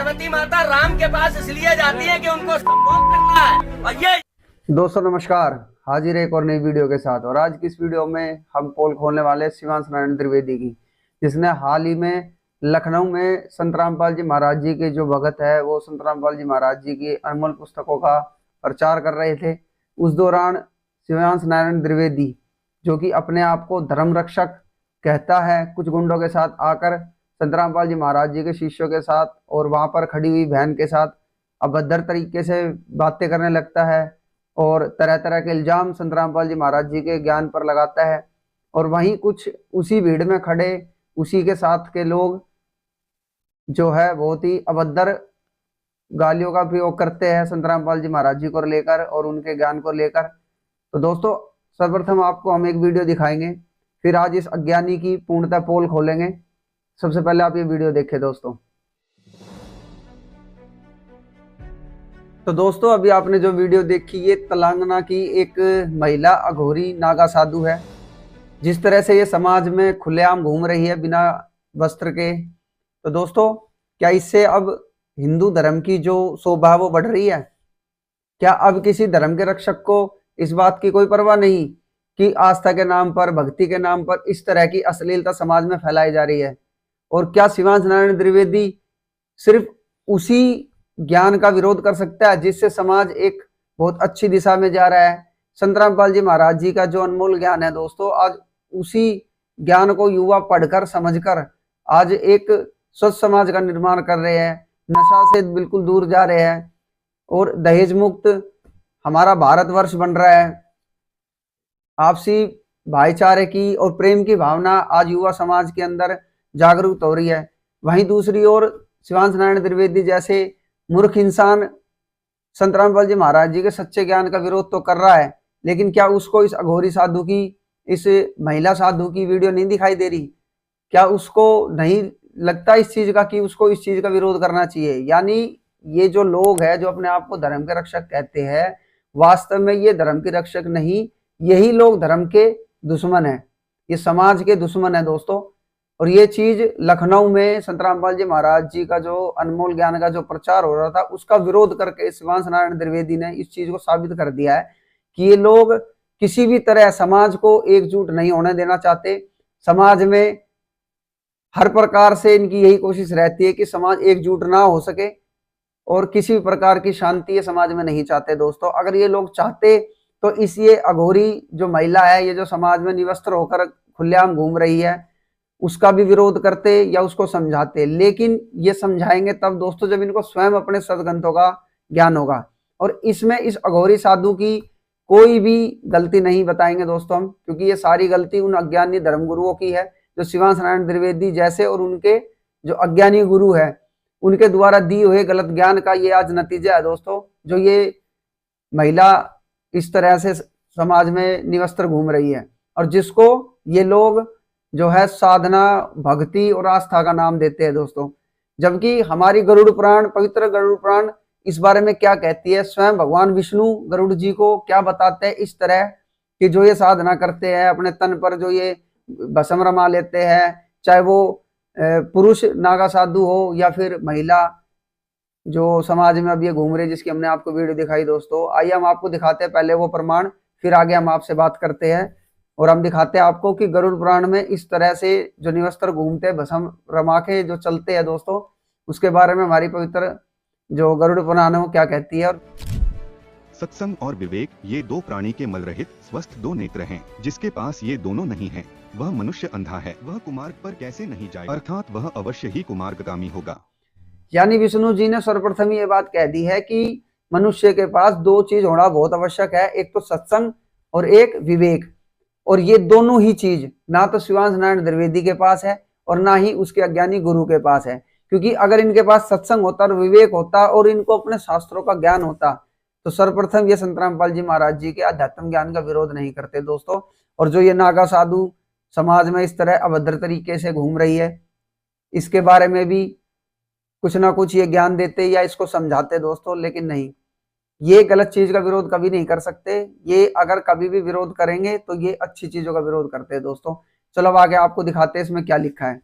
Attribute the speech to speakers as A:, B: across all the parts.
A: पार्वती माता राम के पास इसलिए जाती है कि उनको संभोग करना है। और ये
B: दोस्तों नमस्कार, हाजिर एक और नई वीडियो के साथ। और आज की इस वीडियो में हम पोल खोलने वाले शिवांश नारायण द्विवेदी की, जिसने हाल ही में लखनऊ में संत रामपाल जी महाराज जी के जो भगत है वो संत रामपाल जी महाराज जी की अनमोल पुस्तकों का प्रचार कर रहे थे। उस दौरान शिवांश नारायण द्विवेदी, जो कि अपने आप को धर्म रक्षक कहता है, कुछ गुंडों के साथ आकर संत रामपाल जी महाराज जी के शिष्यों के साथ और वहां पर खड़ी हुई बहन के साथ अभद्र तरीके से बातें करने लगता है और तरह तरह के इल्जाम संत रामपाल जी महाराज जी के ज्ञान पर लगाता है। और वहीं कुछ उसी भीड़ में खड़े उसी के साथ के लोग जो है बहुत ही अभद्र गालियों का प्रयोग करते हैं संत रामपाल जी महाराज जी को लेकर और उनके ज्ञान को लेकर। तो दोस्तों सर्वप्रथम आपको हम एक वीडियो दिखाएंगे, फिर आज इस अज्ञानी की पूर्णतः पोल खोलेंगे। सबसे पहले आप ये वीडियो देखें दोस्तों। तो दोस्तों अभी आपने जो वीडियो देखी ये तेलंगाना की एक महिला अघोरी नागा साधु है। जिस तरह से ये समाज में खुलेआम घूम रही है बिना वस्त्र के, तो दोस्तों क्या इससे अब हिंदू धर्म की जो शोभा वो बढ़ रही है? क्या अब किसी धर्म के रक्षक को इस बात की कोई परवाह नहीं कि आस्था के नाम पर, भक्ति के नाम पर इस तरह की अश्लीलता समाज में फैलाई जा रही है? और क्या शिवांश नारायण द्विवेदी सिर्फ उसी ज्ञान का विरोध कर सकता है जिससे समाज एक बहुत अच्छी दिशा में जा रहा है? संत रामपाल जी महाराज जी का जो अनमोल ज्ञान है दोस्तों, आज उसी ज्ञान को युवा पढ़कर समझकर आज एक स्वच्छ समाज का निर्माण कर रहे हैं, नशा से बिल्कुल दूर जा रहे हैं और दहेज मुक्त हमारा भारतवर्ष बन रहा है। आपसी भाईचारे की और प्रेम की भावना आज युवा समाज के अंदर जागरूक हो रही है। वहीं दूसरी ओर शिवांश नारायण द्विवेदी जैसे मूर्ख इंसान संत रामपाल जी महाराज जी के सच्चे ज्ञान का विरोध तो कर रहा है, लेकिन क्या उसको इस अघोरी साधु की, इस महिला साधु की वीडियो नहीं दिखाई दे रही? क्या उसको नहीं लगता इस चीज का कि उसको इस चीज का विरोध करना चाहिए? यानी ये जो लोग हैं जो अपने आप को धर्म के रक्षक कहते हैं, वास्तव में ये धर्म के रक्षक नहीं, यही लोग धर्म के दुश्मन है, ये समाज के दुश्मन है दोस्तों। और ये चीज लखनऊ में संत रामपाल जी महाराज जी का जो अनमोल ज्ञान का जो प्रचार हो रहा था उसका विरोध करके शिवांश नारायण द्विवेदी ने इस चीज को साबित कर दिया है कि ये लोग किसी भी तरह समाज को एकजुट नहीं होने देना चाहते। समाज में हर प्रकार से इनकी यही कोशिश रहती है कि समाज एकजुट ना हो सके और किसी भी प्रकार की शांति ये समाज में नहीं चाहते दोस्तों। अगर ये लोग चाहते तो इस ये अघोरी जो महिला है, ये जो समाज में निवस्त्र होकर खुलेआम घूम रही है, उसका भी विरोध करते या उसको समझाते। लेकिन ये समझाएंगे तब दोस्तों जब इनको स्वयं अपने सदग्रंथों का ज्ञान होगा। और इसमें इस अघोरी साधु की कोई भी गलती नहीं बताएंगे दोस्तों हम, क्योंकि ये सारी गलती उन अज्ञानी धर्मगुरुओं की है जो शिवांश नारायण द्विवेदी जैसे और उनके जो अज्ञानी गुरु है उनके द्वारा दिए हुए गलत ज्ञान का ये आज नतीजा है दोस्तों। जो ये महिला इस तरह से समाज में निवस्त्र घूम रही है और जिसको ये लोग जो है साधना, भक्ति और आस्था का नाम देते हैं दोस्तों। जबकि हमारी गरुड़ पुराण, पवित्र गरुड़ पुराण इस बारे में क्या कहती है? स्वयं भगवान विष्णु गरुड़ जी को क्या बताते हैं इस तरह कि जो ये साधना करते हैं, अपने तन पर जो ये भस्म रमा लेते हैं, चाहे वो पुरुष नागा साधु हो या फिर महिला जो समाज में अब ये घूम रही, जिसकी हमने आपको वीडियो दिखाई दोस्तों। आइए हम आपको दिखाते हैं पहले वो प्रमाण, फिर आगे हम आपसे बात करते हैं और हम दिखाते हैं आपको कि गरुड़ पुराण में इस तरह से जो निवस्त्र घूमते हैं, भस्म रमा के जो चलते हैं दोस्तों, उसके बारे में हमारी पवित्र जो गरुड़ पुराण है वो क्या कहती है। और
C: सत्संग और विवेक ये दो प्राणी के मल रहित स्वस्थ दो नेत्र हैं। जिसके पास ये दोनों नहीं हैं, वह मनुष्य अंधा है, वह कुमार्ग पर कैसे नहीं जाएगा, अर्थात वह अवश्य ही कुमार्गगामी होगा।
B: यानी विष्णु जी ने सर्वप्रथम ये बात कह दी है कि मनुष्य के पास दो चीज होना बहुत आवश्यक है, एक तो सत्संग और एक विवेक। और ये दोनों ही चीज ना तो शिवांश नारायण द्विवेदी के पास है और ना ही उसके अज्ञानी गुरु के पास है। क्योंकि अगर इनके पास सत्संग होता और विवेक होता और इनको अपने शास्त्रों का ज्ञान होता तो सर्वप्रथम ये संत रामपाल जी महाराज जी के आध्यात्म ज्ञान का विरोध नहीं करते दोस्तों। और जो ये नागा साधु समाज में इस तरह अभद्र तरीके से घूम रही है, इसके बारे में भी कुछ ना कुछ ये ज्ञान देते या इसको समझाते दोस्तों। लेकिन नहीं, ये गलत चीज का विरोध कभी नहीं कर सकते। ये अगर कभी भी विरोध करेंगे तो ये अच्छी चीजों का विरोध करते हैं दोस्तों। चलो अब आगे आपको दिखाते हैं इसमें क्या लिखा है।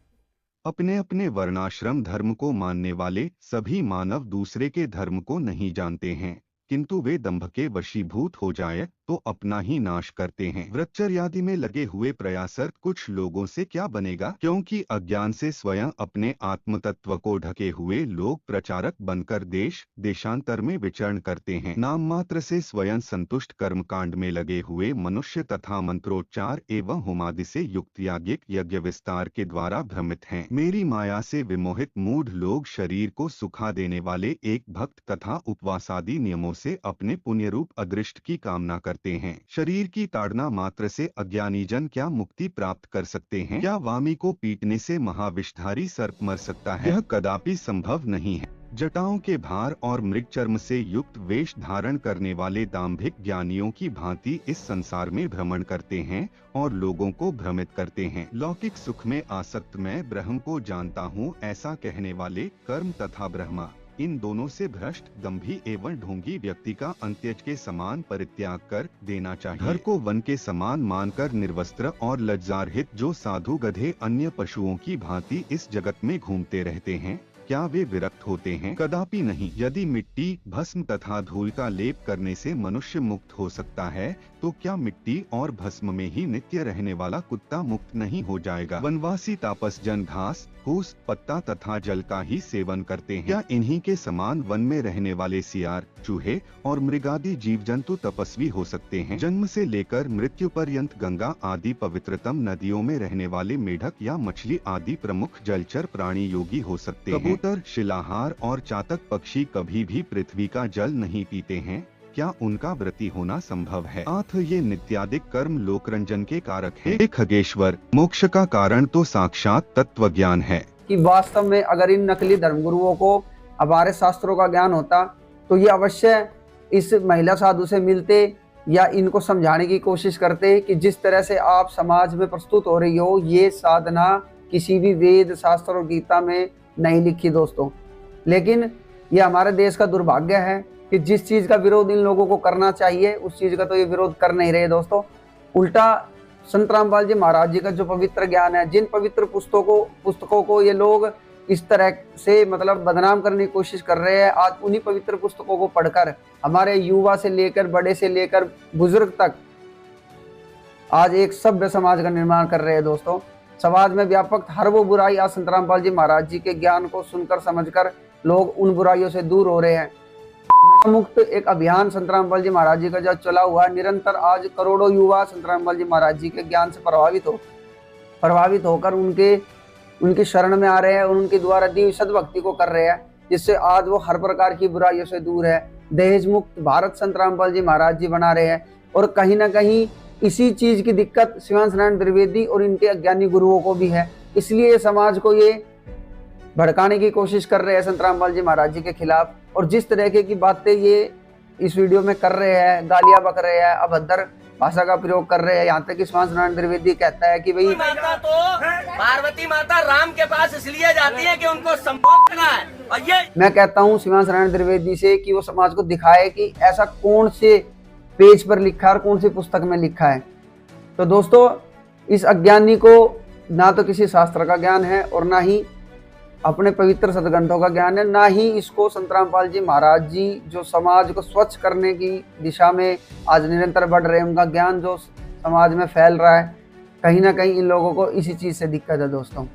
C: अपने अपने वर्णाश्रम धर्म को मानने वाले सभी मानव दूसरे के धर्म को नहीं जानते हैं, किंतु वे दंभ के वशीभूत हो जाए तो अपना ही नाश करते हैं। व्रतचर्यादि में लगे हुए प्रयासरत कुछ लोगों से क्या बनेगा, क्योंकि अज्ञान से स्वयं अपने आत्म तत्व को ढके हुए लोग प्रचारक बनकर देश देशांतर में विचरण करते हैं। नाम मात्र से स्वयं संतुष्ट कर्मकांड में लगे हुए मनुष्य तथा मंत्रोच्चार एवं होमादि से युक्त याज्ञिक यज्ञ विस्तार के द्वारा भ्रमित हैं। मेरी माया से विमोहित मूढ़ लोग शरीर को सुखा देने वाले एक भक्त तथा उपवासादि नियमों से अपने पुण्य रूप अदृष्ट की कामना करते हैं। शरीर की ताड़ना मात्र से अज्ञानी जन क्या मुक्ति प्राप्त कर सकते हैं? क्या वामी को पीटने से महाविषधारी सर्प मर सकता है? यह कदापि संभव नहीं है। जटाओं के भार और मृग चर्म से युक्त वेश धारण करने वाले दाम्भिक ज्ञानियों की भांति इस संसार में भ्रमण करते हैं और लोगों को भ्रमित करते हैं। लौकिक सुख में आसक्त मैं ब्रह्म को जानता हूँ ऐसा कहने वाले कर्म तथा ब्रह्मा, इन दोनों से भ्रष्ट दंभी एवं ढोंगी व्यक्ति का अंत्यज के समान परित्याग कर देना चाहिए। घर को वन के समान मानकर निर्वस्त्र और लज्जारहित जो साधु गधे अन्य पशुओं की भांति इस जगत में घूमते रहते हैं, क्या वे विरक्त होते हैं? कदापि नहीं। यदि मिट्टी, भस्म तथा धूल का लेप करने से मनुष्य मुक्त हो सकता है, तो क्या मिट्टी और भस्म में ही नित्य रहने वाला कुत्ता मुक्त नहीं हो जाएगा? वनवासी तापस जन घास, फूस, पत्ता तथा जल का ही सेवन करते हैं। क्या इन्हीं के समान वन में रहने वाले सियार, चूहे और मृगादि जीव जंतु तपस्वी हो सकते हैं? जन्म से लेकर मृत्यु पर्यंत गंगा आदि पवित्रतम नदियों में रहने वाले मेढक या मछली आदि प्रमुख जलचर प्राणी योगी हो सकते हैं। कबूतर, शिलाहार और चातक पक्षी कभी भी पृथ्वी का जल नहीं पीते हैं, क्या उनका व्रती होना संभव है? अथ ये नित्यादिक कर्म लोकरंजन के कारक है। खगेश्वर, मोक्ष का कारण तो साक्षात तत्व ज्ञान है।
B: कि वास्तव में अगर इन नकली धर्मगुरुओं को हमारे शास्त्रों का ज्ञान होता तो ये अवश्य इस महिला साधु से मिलते या इनको समझाने की कोशिश करते कि जिस तरह से आप समाज में प्रस्तुत हो रही हो, ये साधना किसी भी वेद शास्त्र और गीता में नहीं लिखी दोस्तों। लेकिन ये हमारे देश का दुर्भाग्य है कि जिस चीज का विरोध इन लोगों को करना चाहिए उस चीज का तो ये विरोध कर नहीं रहे दोस्तों। उल्टा संत रामपाल जी महाराज जी का जो पवित्र ज्ञान है, जिन पवित्र पुस्तकों को ये लोग इस तरह से मतलब बदनाम करने की कोशिश कर रहे हैं, आज उन्हीं पवित्र पुस्तकों को पढ़कर हमारे युवा से लेकर बड़े से लेकर बुजुर्ग तक आज एक सभ्य समाज का निर्माण कर रहे हैं दोस्तों। समाज में व्यापक हर वो बुराई आज संत रामपाल जी महाराज जी के ज्ञान को सुनकर समझकर लोग उन बुराइयों से दूर हो रहे हैं। नशा मुक्त एक अभियान संत रामपाल जी महाराज जी का जो चला हुआ है, निरंतर आज करोड़ों युवा संत रामपाल जी महाराज जी के ज्ञान से प्रभावित होकर उनकी शरण में आ रहे हैं और उनके द्वारा दी सद्भक्ति को कर रहे हैं, जिससे आज वो हर प्रकार की बुराइयों से दूर है। दहेज मुक्त भारत संत रामपाल जी महाराज जी बना रहे हैं और कहीं ना कहीं इसी चीज की दिक्कत शिवांश नारायण द्विवेदी और इनके अज्ञानी गुरुओं को भी है। इसलिए ये समाज को ये भड़काने की कोशिश कर रहे हैं संत रामपाल जी महाराज जी के खिलाफ, और जिस तरह की बातें ये इस वीडियो में कर रहे हैं, गालियां बक रहे हैं, अभद्र भाषा का प्रयोग कर रहे हैं। यहाँ तक कि शिवांश नारायण द्विवेदी कहता है कि भाई
A: माता तो पार्वती माता राम के पास इसलिए जाती है कि उनको संभोग करना है। और ये
B: मैं कहता हूँ शिवांश नारायण द्विवेदी से कि वो समाज को दिखाए कि ऐसा कौन से पेज पर लिखा है और कौन सी पुस्तक में लिखा है। तो दोस्तों इस अज्ञानी को ना तो किसी शास्त्र का ज्ञान है और ना ही अपने पवित्र सदग्रंथों का ज्ञान है, ना ही इसको संत रामपाल जी महाराज जी जो समाज को स्वच्छ करने की दिशा में आज निरंतर बढ़ रहे हैं, उनका ज्ञान जो समाज में फैल रहा है, कहीं ना कहीं इन लोगों को इसी चीज़ से दिक्कत है दोस्तों।